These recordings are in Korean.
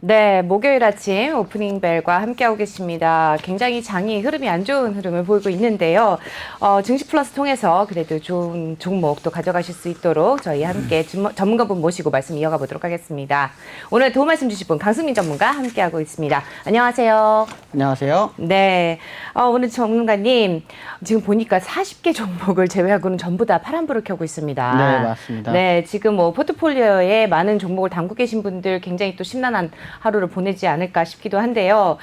네, 목요일 아침 오프닝 벨과 함께하고 계십니다. 굉장히 장이 흐름이 안 좋은 흐름을 보이고 있는데요. 증시 플러스 통해서 그래도 좋은 종목 또 가져가실 수 있도록 저희 함께 전문가분 모시고 말씀 이어가 보도록 하겠습니다. 오늘 도움 말씀 주실 분 강승민 전문가 함께하고 있습니다. 안녕하세요. 안녕하세요. 네, 오늘 전문가님 지금 보니까 40개 종목을 제외하고는 전부 다 파란불을 켜고 있습니다. 네, 맞습니다. 네, 지금 뭐 포트폴리오에 많은 종목을 담고 계신 분들 굉장히 또 심란한 하루를 보내지 않을까 싶기도 한데요.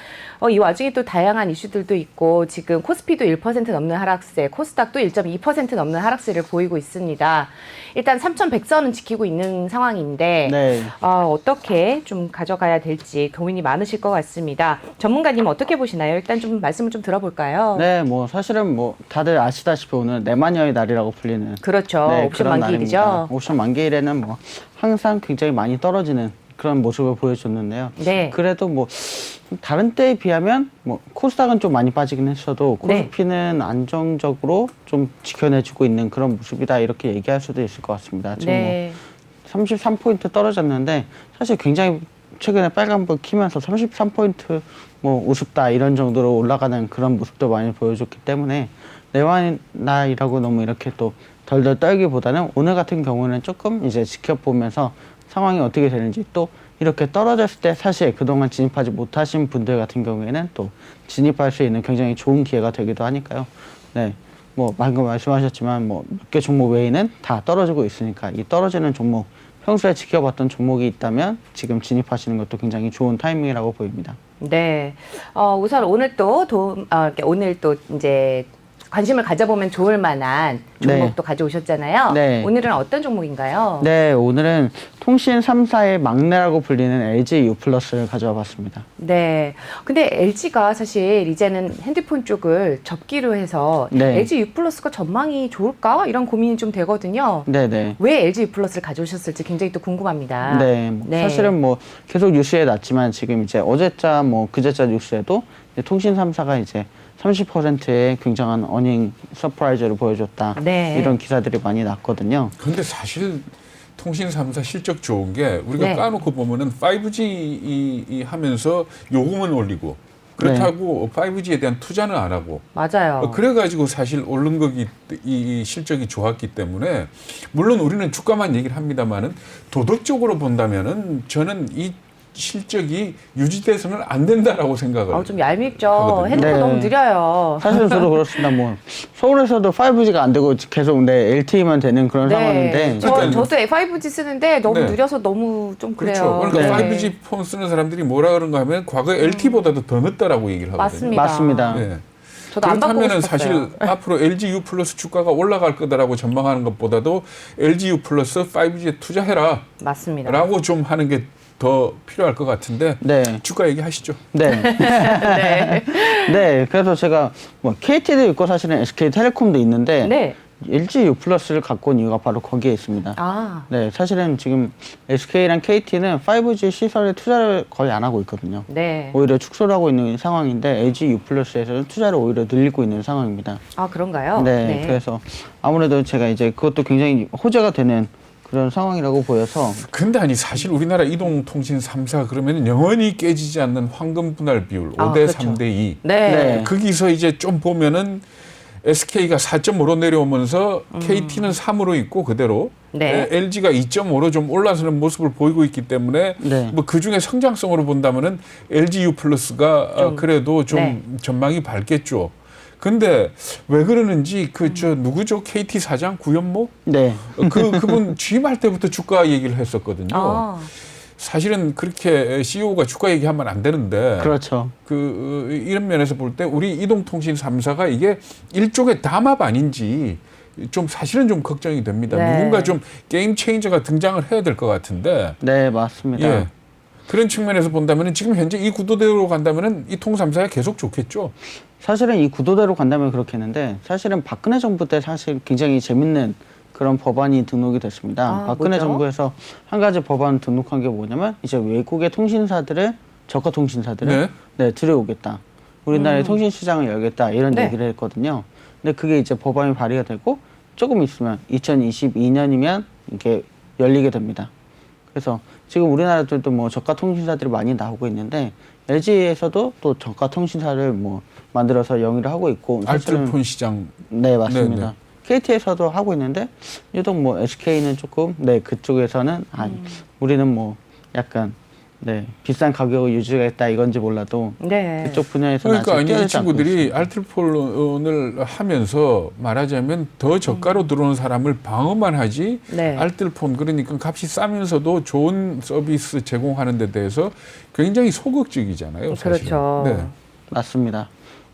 이 와중에 또 다양한 이슈들도 있고 지금 코스피도 1% 넘는 하락세, 코스닥도 1.2% 넘는 하락세를 보이고 있습니다. 일단 3,100선은 지키고 있는 상황인데 네. 어떻게 좀 가져가야 될지 고민이 많으실 것 같습니다. 전문가님 어떻게 보시나요? 일단 좀 말씀을 좀 들어볼까요? 네, 뭐 사실은 뭐 다들 아시다시피 오늘 내마녀의 날이라고 불리는 그렇죠. 네, 옵션 그런 만기일이죠. 날입니다. 옵션 만기일에는 뭐 항상 굉장히 많이 떨어지는 그런 모습을 보여줬는데요. 네. 그래도 뭐 다른 때에 비하면 뭐 코스닥은 좀 많이 빠지긴 했어도 코스피는 안정적으로 좀 지켜내주고 있는 그런 모습이다 이렇게 얘기할 수도 있을 것 같습니다. 지금 네. 뭐 33포인트 떨어졌는데 사실 굉장히 최근에 빨간불 키면서 33포인트 뭐 우습다 이런 정도로 올라가는 그런 모습도 많이 보여줬기 때문에 내환이라고 너무 이렇게 또 덜덜 떨기보다는 오늘 같은 경우는 조금 이제 지켜보면서 상황이 어떻게 되는지 또 이렇게 떨어졌을 때 사실 그동안 진입하지 못하신 분들 같은 경우에는 또 진입할 수 있는 굉장히 좋은 기회가 되기도 하니까요. 네. 뭐 방금 말씀하셨지만 뭐 몇 개 종목 외에는 다 떨어지고 있으니까 이 떨어지는 종목 평소에 지켜봤던 종목이 있다면 지금 진입하시는 것도 굉장히 좋은 타이밍이라고 보입니다. 네. 우선 오늘 또 오늘 또 이제 관심을 가져보면 좋을 만한 종목도 가져오셨잖아요. 네. 오늘은 어떤 종목인가요? 네, 오늘은 통신 3사의 막내라고 불리는 LG U+를 가져와 봤습니다. 네. 근데 LG가 사실 이제는 핸드폰 쪽을 접기로 해서 네. LG U+가 전망이 좋을까? 이런 고민이 좀 되거든요. 네네. 왜 LG U+를 가져오셨을지 굉장히 또 궁금합니다. 네, 뭐 네. 사실은 뭐 계속 뉴스에 났지만 지금 이제 어제자 뭐 그제자 뉴스에도 이제 통신 3사가 이제 30%의 굉장한 어닝 서프라이즈를 보여줬다. 네. 이런 기사들이 많이 났거든요. 근데 사실 통신 3사 실적 좋은 게 우리가 네. 까놓고 보면은 5G 하면서 요금은 올리고 그렇다고 5G에 대한 투자는 안 하고 맞아요. 그래가지고 사실 오른 거기 이 실적이 좋았기 때문에 물론 우리는 주가만 얘기를 합니다만은 도덕적으로 본다면은 저는 이 실적이 유지돼서는 안 된다라고 생각을 좀 얄밉죠. 하거든요. 핸드폰 네. 너무 느려요. 사실은 저도 그렇습니다. 뭐 서울에서도 5G가 안 되고 계속 LTE만 되는 그런 상황인데 저도 5G 쓰는데 너무 네. 느려서 너무 좀 그래요. 그렇죠. 그러니까 네. 5G 폰 쓰는 사람들이 뭐라 그런가 하면 과거 LTE보다도 더 늦다라고 얘기를 하거든요. 맞습니다. 맞습니다. 네. 저도 안 바꾸고 그렇다면은 싶었어요. 사실 앞으로 LG U 플러스 주가가 올라갈 거다라고 전망하는 것보다도 LG U 플러스 5G에 투자해라 맞습니다. 라고 좀 하는 게 더 필요할 것 같은데 네. 주가 얘기하시죠. 네. 네. 네. 그래서 제가 뭐 KT도 있고 사실은 SK텔레콤도 있는데 네. LG U+를 갖고 온 이유가 바로 거기에 있습니다. 아, 네, 사실은 지금 SK랑 KT는 5G 시설에 투자를 거의 안 하고 있거든요. 네. 오히려 축소를 하고 있는 상황인데 LG U+에서는 투자를 오히려 늘리고 있는 상황입니다. 아 그런가요? 네, 그래서 아무래도 제가 이제 그것도 굉장히 호재가 되는 그런 상황이라고 보여서 근데 아니 사실 우리나라 이동통신 3사 그러면 영원히 깨지지 않는 황금 분할 비율 5대 그렇죠. 3대 2. 네. 네. 거기서 이제 좀 보면은 SK가 4.5로 내려오면서 KT는 3으로 있고 그대로 네. LG가 2.5로 좀 올라서는 모습을 보이고 있기 때문에 네. 뭐 그중에 성장성으로 본다면은 LG U 플러스가 그래도 좀 네. 전망이 밝겠죠. 근데 왜 그러는지 저 누구죠? KT 사장 구현모? 네, 그분 취임할 때부터 주가 얘기를 했었거든요. 아, 사실은 그렇게 CEO가 주가 얘기하면 안 되는데 그렇죠. 이런 면에서 볼 때 우리 이동통신 3사가 이게 일종의 담합 아닌지 좀 사실은 좀 걱정이 됩니다. 네. 누군가 좀 게임 체인저가 등장을 해야 될 것 같은데 네, 맞습니다. 예. 그런 측면에서 본다면 지금 현재 이 구도대로 간다면 이 통 3사가 계속 좋겠죠. 사실은 이 구도대로 간다면 그렇겠는데 사실은 박근혜 정부 때 사실 굉장히 재밌는 그런 법안이 등록이 됐습니다. 박근혜 뭐죠? 정부에서 한 가지 법안 등록한 게 뭐냐면 이제 외국의 통신사들을 저가 통신사들을 들여오겠다. 우리나라의 통신 시장을 열겠다 이런 네. 얘기를 했거든요. 근데 그게 이제 법안이 발의가 되고 조금 있으면 2022년이면 이게 열리게 됩니다. 그래서 지금 우리나라들도 뭐 저가 통신사들이 많이 나오고 있는데 LG에서도 또 저가 통신사를 뭐 만들어서 영위를 하고 있고 알뜰폰 시장. 네, 맞습니다. 네네. KT에서도 하고 있는데 유독 뭐 SK는 조금 네, 그쪽에서는 우리는 뭐 약간 네, 비싼 가격을 유지하겠다 이건지 몰라도 네. 그쪽 분야에서 그러니까 아직 이 뛰어들지 않고 친구들이 있습니다. 알뜰폰을 하면서 말하자면 더 저가로 들어오는 사람을 방어만 하지 네. 알뜰폰 그러니까 값이 싸면서도 좋은 서비스 제공하는 데 대해서 굉장히 소극적이잖아요. 사실은. 그렇죠. 네. 맞습니다.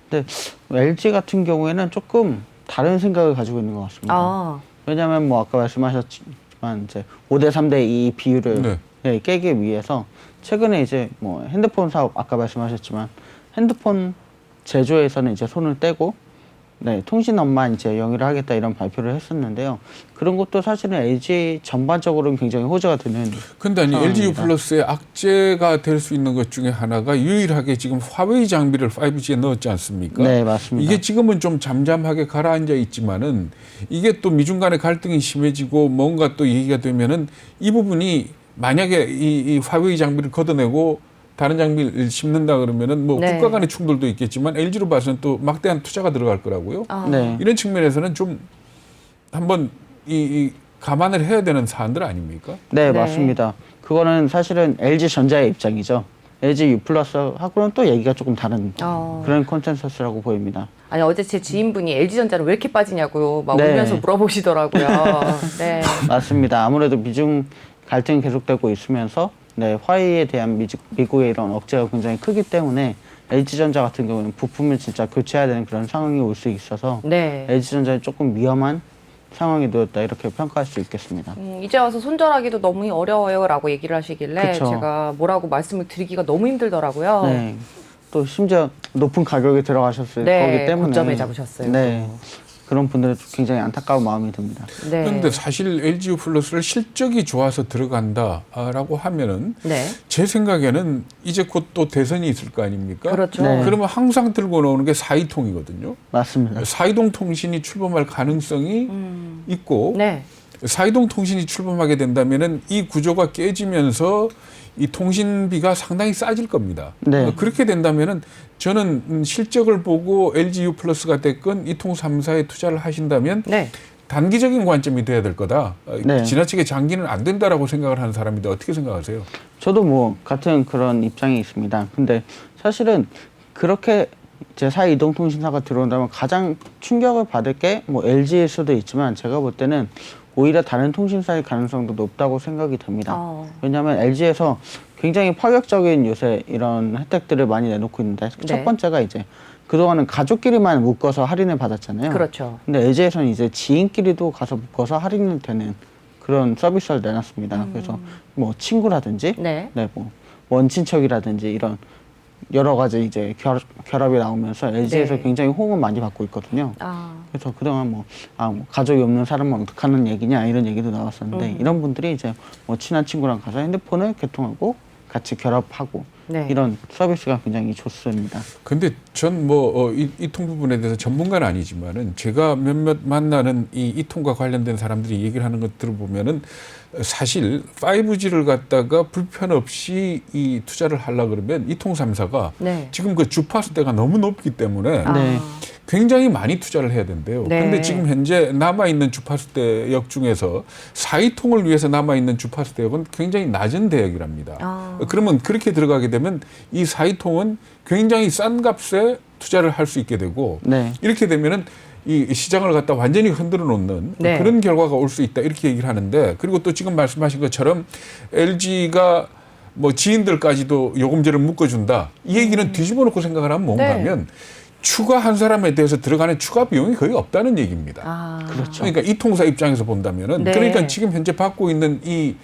근데 LG 같은 경우에는 조금 다른 생각을 가지고 있는 것 같습니다. 아, 왜냐하면 뭐 아까 말씀하셨지만 이제 5대 3대 2 비율을 네. 네, 깨기 위해서 최근에 이제 뭐 핸드폰 사업 아까 말씀하셨지만 핸드폰 제조에서는 이제 손을 떼고 네, 통신업만 이제 영위를 하겠다 이런 발표를 했었는데요. 그런 것도 사실은 LG 전반적으로는 굉장히 호재가 되는. 근데 아니 상황입니다. LG U+의 악재가 될 수 있는 것 중에 하나가 유일하게 지금 화웨이 장비를 5G에 넣었지 않습니까? 네, 맞습니다. 이게 지금은 좀 잠잠하게 가라앉아 있지만은 이게 또 미중 간의 갈등이 심해지고 뭔가 또 얘기가 되면은 이 부분이 만약에 이 화웨이 장비를 걷어내고 다른 장비를 심는다 그러면은 뭐 네. 국가 간의 충돌도 있겠지만 LG로 봐서는 또 막대한 투자가 들어갈 거라고요. 아. 네. 이런 측면에서는 좀 한번 이 감안을 해야 되는 사안들 아닙니까? 네, 네. 맞습니다. 그거는 사실은 LG전자의 입장이죠. LG U+하고는 또 얘기가 조금 다른 그런 컨센서스라고 보입니다. 아니 어제 제 지인분이 LG전자는 왜 이렇게 빠지냐고 막 네. 울면서 물어보시더라고요. 네. 맞습니다. 아무래도 미중 갈등이 계속되고 있으면서 네, 화웨이에 대한 미국의 이런 억제가 굉장히 크기 때문에 LG전자 같은 경우는 부품을 진짜 교체해야 되는 그런 상황이 올 수 있어서 네. LG전자는 조금 위험한 상황에 놓였다 이렇게 평가할 수 있겠습니다. 이제 와서 손절하기도 너무 어려워요라고 얘기를 하시길래 그쵸. 제가 뭐라고 말씀을 드리기가 너무 힘들더라고요. 네. 또 심지어 높은 가격에 들어가셨을 네, 거기 때문에 고점에 잡으셨어요. 네. 그런 분들은 굉장히 안타까운 마음이 듭니다. 네. 그런데 사실 LG U+를 실적이 좋아서 들어간다라고 하면은 네. 제 생각에는 이제 곧 또 대선이 있을 거 아닙니까? 그렇죠. 네. 그러면 항상 들고 나오는 게 사이통이거든요. 맞습니다. 사이동 통신이 출범할 가능성이 있고 네. 사이동 통신이 출범하게 된다면은 이 구조가 깨지면서 이 통신비가 상당히 싸질 겁니다. 네. 그렇게 된다면은 저는 실적을 보고 LG U+가 됐건 이통 3사에 투자를 하신다면 네. 단기적인 관점이 돼야 될 거다. 네. 지나치게 장기는 안 된다라고 생각을 하는 사람인데 어떻게 생각하세요? 저도 뭐 같은 그런 입장이 있습니다. 근데 사실은 그렇게 제4 이동통신사가 들어온다면 가장 충격을 받을 게 뭐 LG일 수도 있지만 제가 볼 때는 오히려 다른 통신사의 가능성도 높다고 생각이 됩니다. 왜냐하면 LG에서 굉장히 파격적인 요새 이런 혜택들을 많이 내놓고 있는데 네. 첫 번째가 이제 그동안은 가족끼리만 묶어서 할인을 받았잖아요. 그렇죠. 근데 LG에서는 이제 지인끼리도 가서 묶어서 할인이 되는 그런 서비스를 내놨습니다. 그래서 뭐 친구라든지 네. 네, 뭐 원친척이라든지 이런 여러 가지 이제 결합이 나오면서 LG에서 네. 굉장히 호응을 많이 받고 있거든요. 아. 그래서 그동안 뭐 가족이 없는 사람은 어떡하는 얘기냐 이런 얘기도 나왔었는데 이런 분들이 이제 뭐 친한 친구랑 가서 핸드폰을 개통하고 같이 결합하고 네. 이런 서비스가 굉장히 좋습니다. 근데 전 뭐 이통 부분에 대해서 전문가는 아니지만은 제가 몇몇 만나는 이 이통과 관련된 사람들이 얘기를 하는 것 들어보면은 사실 5G를 갖다가 불편 없이 이 투자를 하려 그러면 이통 3사가 네. 지금 그 주파수대가 너무 높기 때문에 네. 굉장히 많이 투자를 해야 된대요. 네. 그런데 지금 현재 남아있는 주파수대역 중에서 4이통을 위해서 남아있는 주파수대역은 굉장히 낮은 대역이랍니다. 그러면 그렇게 들어가게 되면 이 4이통은 굉장히 싼 값에 투자를 할 수 있게 되고 네. 이렇게 되면은 이 시장을 갖다 완전히 흔들어 놓는 네. 그런 결과가 올 수 있다 이렇게 얘기를 하는데 그리고 또 지금 말씀하신 것처럼 LG가 뭐 지인들까지도 요금제를 묶어준다 이 얘기는 뒤집어 놓고 생각을 하면 뭔가 네. 하면 추가 한 사람에 대해서 들어가는 추가 비용이 거의 없다는 얘기입니다. 그렇죠. 그러니까 이 통사 입장에서 본다면은 네. 그러니까 지금 현재 받고 있는 이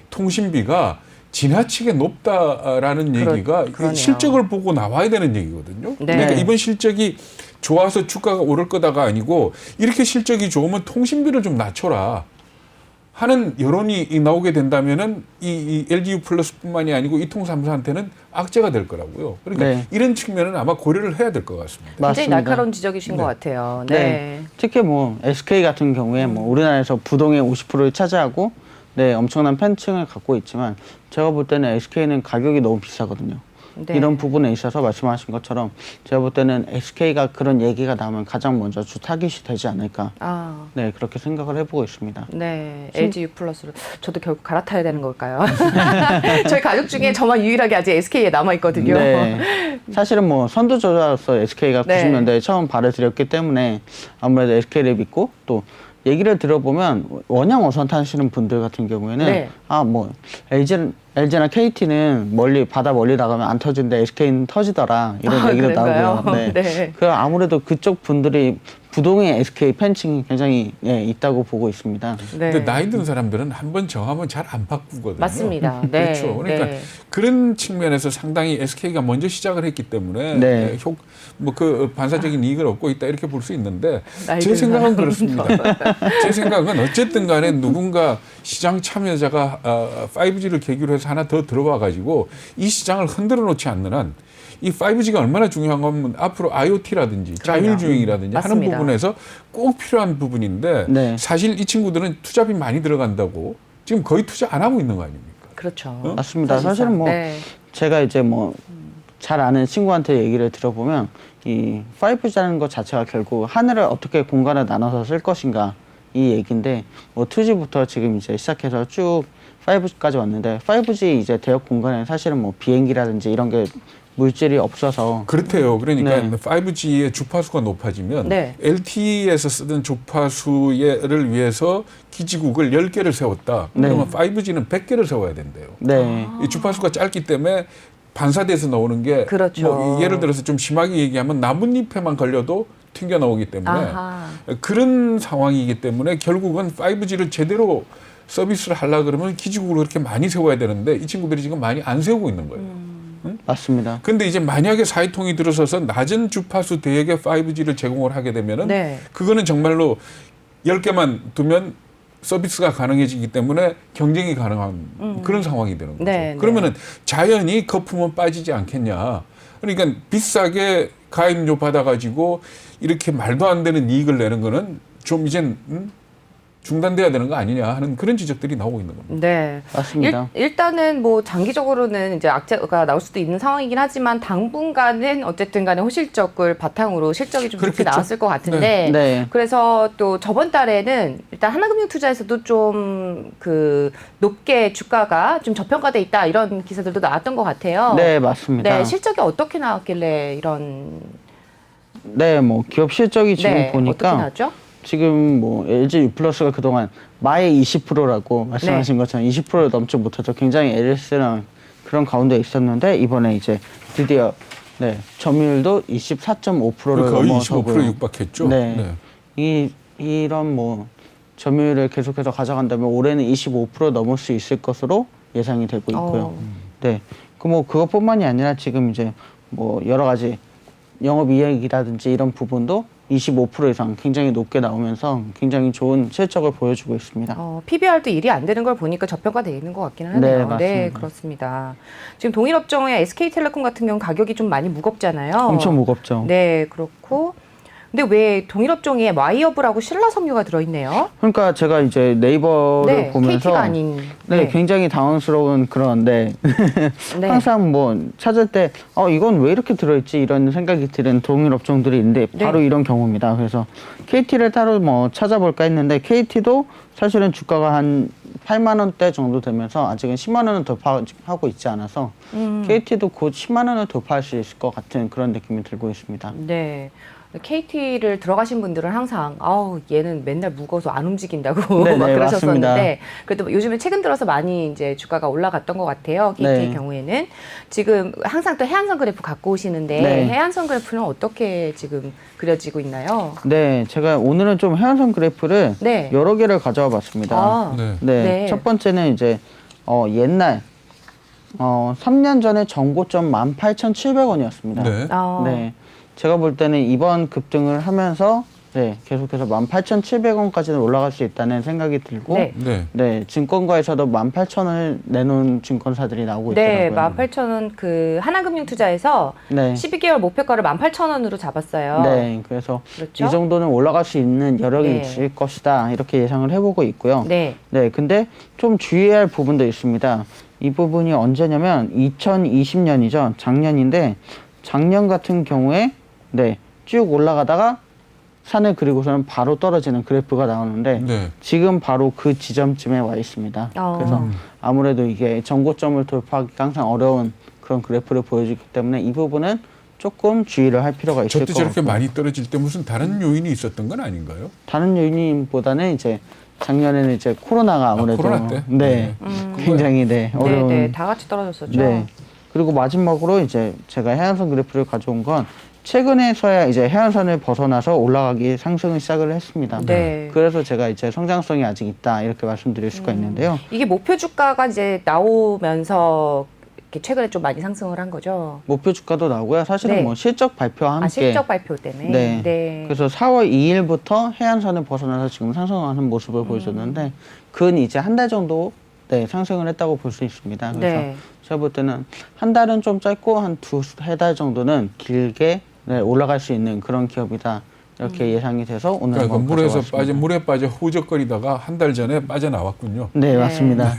통신비가 지나치게 높다라는 얘기가 그러네요. 실적을 보고 나와야 되는 얘기거든요. 네. 그러니까 이번 실적이 좋아서 주가가 오를 거다가 아니고 이렇게 실적이 좋으면 통신비를 좀 낮춰라 하는 여론이 나오게 된다면은 이 LG U+뿐만이 아니고 이통 3사한테는 악재가 될 거라고요. 그러니까 네. 이런 측면은 아마 고려를 해야 될 것 같습니다. 굉장히 맞습니다. 날카로운 지적이신 것 같아요. 네. 네. 특히 뭐 SK 같은 경우에 뭐 우리나라에서 부동의 50%를 차지하고 네, 엄청난 팬층을 갖고 있지만 제가 볼 때는 SK는 가격이 너무 비싸거든요. 네. 이런 부분에 있어서 말씀하신 것처럼 제가 볼 때는 SK가 그런 얘기가 나오면 가장 먼저 주 타깃이 되지 않을까. 아, 네, 그렇게 생각을 해보고 있습니다. 네. LG U 플러스를 저도 결국 갈아타야 되는 걸까요? 저희 가족 중에 저만 유일하게 아직 SK에 남아 있거든요. 네. 사실은 뭐 선두주자로서 SK가 네. 90년대에 처음 발을 들였기 때문에 아무래도 SK를 믿고 또 얘기를 들어보면 원양 어선 타시는 분들 같은 경우에는 네. 아 뭐 LG나 KT는 멀리 바다 멀리 나가면 안 터지는데 SK는 터지더라 이런 얘기도 그런가요? 나오고요. 네. 네. 그 아무래도 그쪽 분들이 부동의 SK 팬층이 굉장히 있다고 보고 있습니다. 네. 근데 나이 든 사람들은 한번 정하면 잘 안 바꾸거든요. 맞습니다. 네. 그렇죠. 그러니까 네. 그런 측면에서 상당히 SK가 먼저 시작을 했기 때문에 네. 뭐그 반사적인 이익을 얻고 있다 이렇게 볼 수 있는데 나이 제 든 생각은 그렇습니다. 제 생각은 어쨌든 간에 누군가 시장 참여자가 5G를 계기로 해서 하나 더 들어와 가지고 이 시장을 흔들어 놓지 않는 한 이 5G가 얼마나 중요한 건 앞으로 IoT라든지 자율주행이라든지 하는 맞습니다. 부분에서 꼭 필요한 부분인데 네. 사실 이 친구들은 투자비 많이 들어간다고 지금 거의 투자 안 하고 있는 거 아닙니까? 그렇죠. 맞습니다. 사실상. 사실은 뭐 네. 제가 이제 뭐 잘 아는 친구한테 얘기를 들어보면 이 5G라는 것 자체가 결국 하늘을 어떻게 공간을 나눠서 쓸 것인가 이 얘기인데 뭐 2G부터 지금 이제 시작해서 쭉 5G까지 왔는데 5G 이제 대역 공간에 사실은 뭐 비행기라든지 이런 게 물질이 없어서 그렇대요. 그러니까 네. 5G의 주파수가 높아지면 네. LTE에서 쓰던 주파수를 위해서 기지국을 10개를 세웠다. 네. 그러면 5G는 100개를 세워야 된대요. 네. 이 주파수가 짧기 때문에 반사돼서 나오는 게 그렇죠. 뭐 예를 들어서 좀 심하게 얘기하면 나뭇잎에만 걸려도 튕겨 나오기 때문에 아하. 그런 상황이기 때문에 결국은 5G를 제대로 서비스를 하려고 그러면 기지국을 그렇게 많이 세워야 되는데 이 친구들이 지금 많이 안 세우고 있는 거예요. 맞습니다. 근데 이제 만약에 사회통이 들어서서 낮은 주파수 대역의 5G를 제공을 하게 되면은 네. 그거는 정말로 10개만 두면 서비스가 가능해지기 때문에 경쟁이 가능한 그런 상황이 되는 거죠. 네, 그러면은 자연히 거품은 빠지지 않겠냐. 그러니까 비싸게 가입료 받아가지고 이렇게 말도 안 되는 이익을 내는 거는 좀 이젠 중단돼야 되는 거 아니냐 하는 그런 지적들이 나오고 있는 겁니다. 네. 맞습니다. 일단은 뭐 장기적으로는 이제 악재가 나올 수도 있는 상황이긴 하지만 당분간은 어쨌든 간에 호실적을 바탕으로 실적이 좀 좋게 그렇겠죠. 나왔을 것 같은데 네. 네. 그래서 또 저번 달에는 일단 하나금융투자에서도 좀 그 높게 주가가 좀 저평가돼 있다 이런 기사들도 나왔던 것 같아요. 네, 맞습니다. 네, 실적이 어떻게 나왔길래 이런 네, 뭐 기업 실적이 지금 네, 어떻게 보니까 나왔죠? 지금 뭐 LG U 플러스가 그동안 마의 20%라고 말씀하신 것처럼 20%를 넘지 못해서 굉장히 LS랑 그런 가운데 있었는데 이번에 이제 드디어 네, 점유율도 24.5%를 거의 넘어서고요. 25% 육박했죠. 네. 이런 뭐 점유율을 계속해서 가져간다면 올해는 25% 넘을 수 있을 것으로 예상이 되고 있고요. 네. 그 뭐 그것뿐만이 아니라 지금 이제 뭐 여러 가지 영업이익이라든지 이런 부분도 25% 이상 굉장히 높게 나오면서 굉장히 좋은 실적을 보여주고 있습니다. PBR도 일이 안 되는 걸 보니까 저평가되어 있는 것 같기는 네, 하네요. 맞습니다. 그렇습니다. 지금 동일업종의 SK텔레콤 같은 경우 가격이 좀 많이 무겁잖아요. 엄청 무겁죠. 네, 그렇고. 근데 왜 동일업종에 와이어브라고 신라섬유가 들어있네요? 그러니까 제가 이제 네이버를 네, 보면서 KT가 아닌. 네, 굉장히 당황스러운 그런데 네. 항상 뭐 찾을 때 이건 왜 이렇게 들어있지 이런 생각이 드는 동일 업종들이 있는데 바로 네. 이런 경우입니다. 그래서 KT를 따로 뭐 찾아볼까 했는데 KT도 사실은 주가가 한 8만 원대 정도 되면서 아직은 10만 원을 돌파하고 있지 않아서 KT도 곧 10만 원을 돌파할 수 있을 것 같은 그런 느낌이 들고 있습니다. 네. KT를 들어가신 분들은 항상 얘는 맨날 무거워서 안 움직인다고 네네, 막 그러셨었는데 맞습니다. 그래도 요즘에 최근 들어서 많이 이제 주가가 올라갔던 것 같아요. KT의 네. 경우에는 지금 항상 또 해안선 그래프 갖고 오시는데 네. 해안선 그래프는 어떻게 지금 그려지고 있나요? 네, 제가 오늘은 좀 해안선 그래프를 네. 여러 개를 가져와 봤습니다. 아, 네. 네, 네. 첫 번째는 이제 옛날 3년 전에 정고점 18,700원이었습니다. 네. 아, 네, 제가 볼 때는 이번 급등을 하면서 네, 계속해서 18,700원까지는 올라갈 수 있다는 생각이 들고, 네. 네. 네, 증권가에서도 18,000원을 내놓은 증권사들이 나오고 네, 있더라고요. 18,000원 그 하나금융투자에서 네. 12개월 목표가를 18,000원으로 잡았어요. 네, 그래서 그렇죠? 이 정도는 올라갈 수 있는 여력이 네. 있을 것이다 이렇게 예상을 해보고 있고요. 네. 네, 근데 좀 주의해야 할 부분도 있습니다. 이 부분이 언제냐면 2020년이죠. 작년인데 작년 같은 경우에 네, 쭉 올라가다가 산을 그리고서는 바로 떨어지는 그래프가 나오는데 네. 지금 바로 그 지점쯤에 와 있습니다. 그래서 아무래도 이게 전고점을 돌파하기가 항상 어려운 그런 그래프를 보여주기 때문에 이 부분은 조금 주의를 할 필요가 있을 것 저때 저렇게 같고, 많이 떨어질 때 무슨 다른 요인이 있었던 건 아닌가요? 다른 요인보다는 이제 작년에는 이제 코로나가 아무래도 코로나 때? 네, 굉장히 네, 어려운 네, 네, 다 같이 떨어졌었죠. 네. 그리고 마지막으로 이제 제가 해안선 그래프를 가져온 건 최근에서야 이제 해안선을 벗어나서 올라가기 상승을 시작을 했습니다. 네. 그래서 제가 이제 성장성이 아직 있다 이렇게 말씀드릴 수가 있는데요. 이게 목표 주가가 이제 나오면서 이렇게 최근에 좀 많이 상승을 한 거죠. 목표 주가도 나오고요. 사실은 네. 뭐 실적 발표와 함께 실적 발표 때문에. 네. 네. 그래서 4월 2일부터 해안선을 벗어나서 지금 상승하는 모습을 보여줬는데 근 이제 한 달 정도 네, 상승을 했다고 볼 수 있습니다. 그래서 네. 제가 볼 때는 한 달은 좀 짧고 한 두세 달 정도는 길게 네, 올라갈 수 있는 그런 기업이다. 이렇게 예상이 돼서 오늘 그러니까 한번 가져왔습니다. 물에 빠져 후적거리다가 한 달 전에 빠져나왔군요. 네, 맞습니다.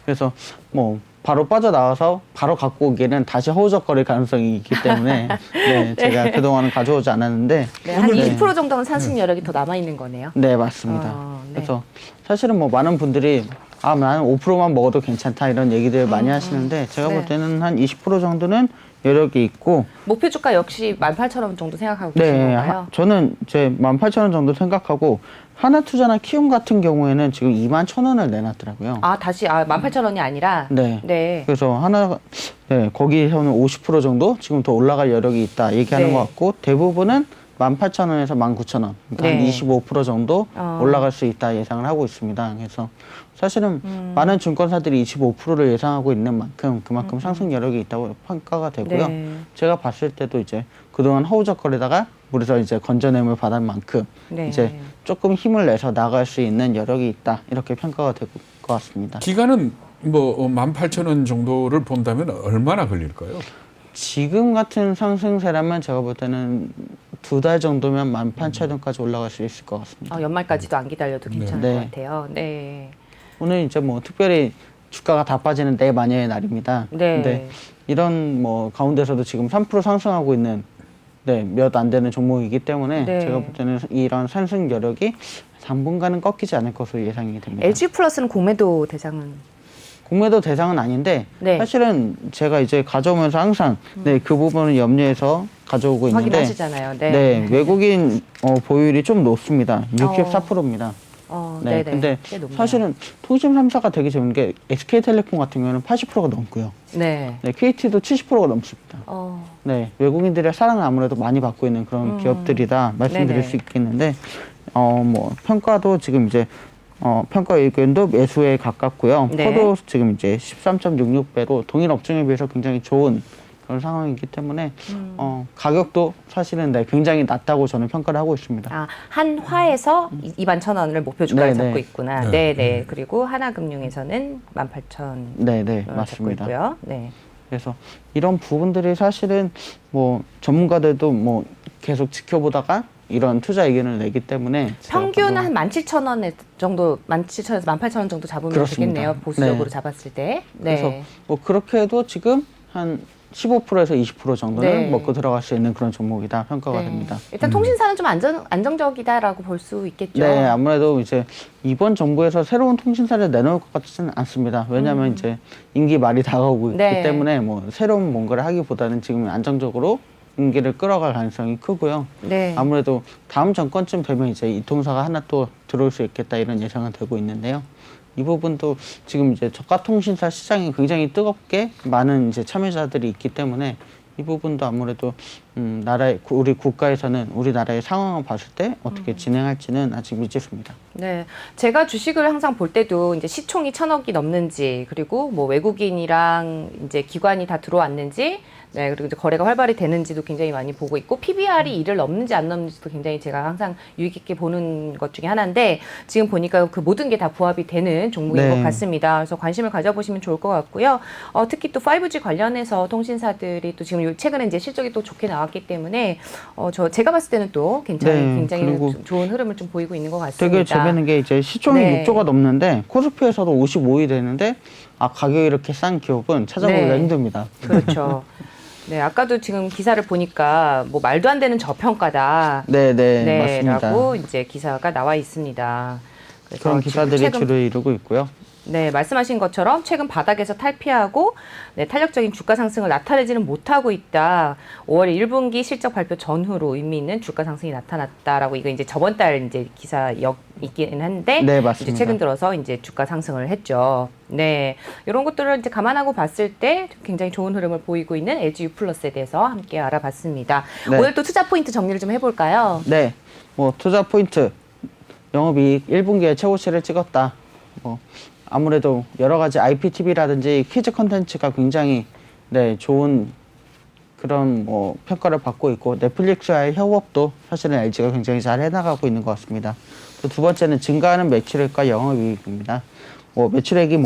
그래서 뭐 바로 빠져나와서 바로 갖고 오기에는 다시 허우적거릴 가능성이 있기 때문에 네, 제가 그동안은 가져오지 않았는데 네, 한 네. 20% 정도는 상승 여력이 더 남아 있는 거네요. 네, 맞습니다. 네. 그래서 사실은 뭐 많은 분들이 아, 나는 5%만 먹어도 괜찮다 이런 얘기들 많이 하시는데 제가 네. 볼 때는 한 20% 정도는 여력이 있고 목표 주가 역시 18,000원 정도 생각하고 계신 네, 건가요? 저는 이제 18,000원 정도 생각하고 하나투자나 키움 같은 경우에는 지금 21,000원을 내놨더라고요. 아, 다시 18,000원이 아니라 네. 네. 그래서 네, 거기서는 50% 정도 지금 더 올라갈 여력이 있다 얘기하는 네. 것 같고 대부분은 18,000원에서 19,000원, 그러니까 네. 한 25% 정도 어. 올라갈 수 있다 예상을 하고 있습니다. 그래서 사실은 많은 증권사들이 25%를 예상하고 있는 만큼 그만큼 상승 여력이 있다고 평가가 되고요. 네. 제가 봤을 때도 이제 그동안 허우적거리다가 물에서 이제 건져냄을 받은 만큼 네. 이제 조금 힘을 내서 나갈 수 있는 여력이 있다 이렇게 평가가 될 것 같습니다. 기간은 뭐 18,000원 정도를 본다면 얼마나 걸릴까요? 지금 같은 상승세라면 제가 볼 때는 2달 정도면 18,000원까지 올라갈 수 있을 것 같습니다. 연말까지도 안 기다려도 괜찮을 네. 것 같아요. 네. 오늘 이제 뭐 특별히 주가가 다 빠지는 내 마녀의 날입니다. 네. 근데 이런 뭐 가운데서도 지금 3% 상승하고 있는 네, 몇 안 되는 종목이기 때문에 네. 제가 볼 때는 이런 상승 여력이 당분간은 꺾이지 않을 것으로 예상이 됩니다. LG 플러스는 공매도 대상은 공매도 대상은 아닌데 네. 사실은 제가 이제 가져오면서 항상 네, 그 부분을 염려해서 가져오고 있는데 확인하시잖아요. 네. 네, 외국인 보유율이 좀 높습니다. 64%입니다. 네네. 네, 근데 꽤 높네요. 사실은 통신 3사가 되게 좋은 게 SK텔레콤 같은 경우는 80%가 넘고요. 네. 네, KT도 70%가 넘습니다. 어, 네, 외국인들의 사랑을 아무래도 많이 받고 있는 그런 기업들이다 말씀드릴 네네. 수 있겠는데, 뭐 평가도 지금 이제 평가 의견도 매수에 가깝고요. 네. 포도 지금 이제 13.66배로 동일 업종에 비해서 굉장히 좋은 그런 상황이기 때문에 가격도 사실은 네, 굉장히 낮다고 저는 평가를 하고 있습니다. 아, 한화에서 21,000원을 목표 주가를 네네. 잡고 있구나. 네. 네네. 그리고 하나금융에서는 18,000원 네, 네, 잡고 맞습니다. 있고요. 네. 그래서 이런 부분들이 사실은 뭐 전문가들도 뭐 계속 지켜보다가 이런 투자 의견을 내기 때문에 평균 제가 한 17,000원 정도, 17,000원에서 18,000원 정도 잡으면 그렇습니다. 되겠네요. 보수적으로 네. 잡았을 때. 네. 그래서 뭐 그렇게 해도 지금 한 15%에서 20% 정도는 네. 먹고 들어갈 수 있는 그런 종목이다 평가가 네. 됩니다. 일단 통신사는 좀 안정적이다라고 볼 수 있겠죠. 네, 아무래도 이제 이번 정부에서 새로운 통신사를 내놓을 것 같지는 않습니다. 왜냐하면 이제 임기 말이 다가오고 있기 네. 때문에 뭐 새로운 뭔가를 하기보다는 지금 안정적으로 임기를 끌어갈 가능성이 크고요. 네. 아무래도 다음 정권쯤 되면 이제 이 통사가 하나 또 들어올 수 있겠다 이런 예상은 되고 있는데요. 이 부분도 지금 이제 저가 통신사 시장이 굉장히 뜨겁게 많은 이제 참여자들이 있기 때문에 이 부분도 아무래도 우리 국가에서는 우리나라의 상황을 봤을 때 어떻게 진행할지는 아직 미지수입니다. 네, 제가 주식을 항상 볼 때도 이제 시총이 1,000억이 넘는지, 그리고 뭐 외국인이랑 이제 기관이 다 들어왔는지, 네, 그리고 이제 거래가 활발히 되는지도 굉장히 많이 보고 있고 PBR이 2를 넘는지 안 넘는지도 굉장히 제가 항상 유의 깊게 보는 것 중에 하나인데 지금 보니까 그 모든 게 다 부합이 되는 종목인 네. 것 같습니다. 그래서 관심을 가져보시면 좋을 것 같고요. 특히 또 5G 관련해서 통신사들이 또 지금 최근에 이제 실적이 또 좋게 나왔기 때문에 제가 봤을 때는 또 네, 굉장히 그리고 좋은 흐름을 좀 보이고 있는 것 같습니다. 되게 재밌는 게 이제 시총이 네. 6조가 넘는데 코스피에서도 55위 되는데 가격이 이렇게 싼 기업은 찾아보기가 네. 힘듭니다. 그렇죠. 네, 아까도 지금 기사를 보니까 뭐 말도 안 되는 저평가다. 네, 맞습니다. 라고 이제 기사가 나와 있습니다. 그래서 그런 기사들이 최근 주를 이루고 있고요. 네, 말씀하신 것처럼 최근 바닥에서 탈피하고 탄력적인 주가 상승을 나타내지는 못하고 있다. 5월 1분기 실적 발표 전후로 의미 있는 주가 상승이 나타났다라고 이거 이제 저번 달 이제 기사이긴 한데 네, 이제 맞습니다. 최근 들어서 이제 주가 상승을 했죠. 네, 이런 것들을 이제 감안하고 봤을 때 굉장히 좋은 흐름을 보이고 있는 LG U+에 대해서 함께 알아봤습니다. 네. 오늘 또 투자 포인트 정리를 좀 해볼까요? 네, 뭐 투자 포인트 영업이익 1분기에 최고치를 찍었다. 아무래도 여러 가지 IPTV라든지 퀴즈 컨텐츠가 굉장히 좋은 그런 평가를 받고 있고 넷플릭스와의 협업도 사실은 LG가 굉장히 잘 해나가고 있는 것 같습니다. 또 두 번째는 증가하는 매출액과 영업이익입니다. 매출액이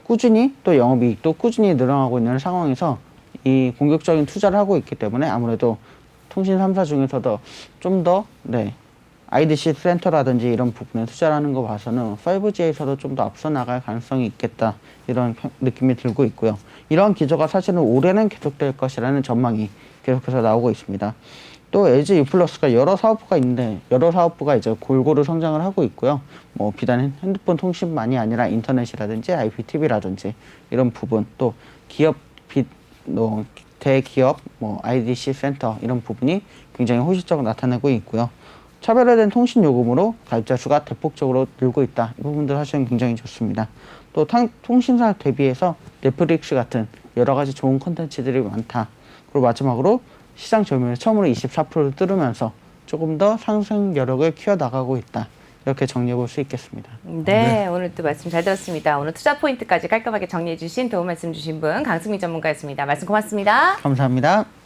꾸준히 또 영업이익도 꾸준히 늘어나고 있는 상황에서 이 공격적인 투자를 하고 있기 때문에 아무래도 통신 3사 중에서도 좀 더 IDC 센터라든지 이런 부분에 투자를 하는 거 봐서는 5G에서도 좀 더 앞서 나갈 가능성이 있겠다 이런 느낌이 들고 있고요. 이러한 기조가 사실은 올해는 계속될 것이라는 전망이 계속해서 나오고 있습니다. 또 LG U+가 여러 사업부가 있는데 여러 사업부가 이제 골고루 성장을 하고 있고요. 비단 핸드폰 통신만이 아니라 인터넷이라든지 IPTV라든지 이런 부분 또 기업 대기업 IDC 센터 이런 부분이 굉장히 호실적으로 나타내고 있고요. 차별화된 통신 요금으로 가입자 수가 대폭적으로 늘고 있다. 이 부분도 사실은 굉장히 좋습니다. 또 통신사 대비해서 넷플릭스 같은 여러 가지 좋은 콘텐츠들이 많다. 그리고 마지막으로 시장 점유율 처음으로 24%를 뚫으면서 조금 더 상승 여력을 키워나가고 있다. 이렇게 정리해 볼 수 있겠습니다. 네, 오늘 또 말씀 잘 들었습니다. 오늘 투자 포인트까지 깔끔하게 정리해 주신 도움 말씀 주신 분 강승민 전문가였습니다. 말씀 고맙습니다. 감사합니다.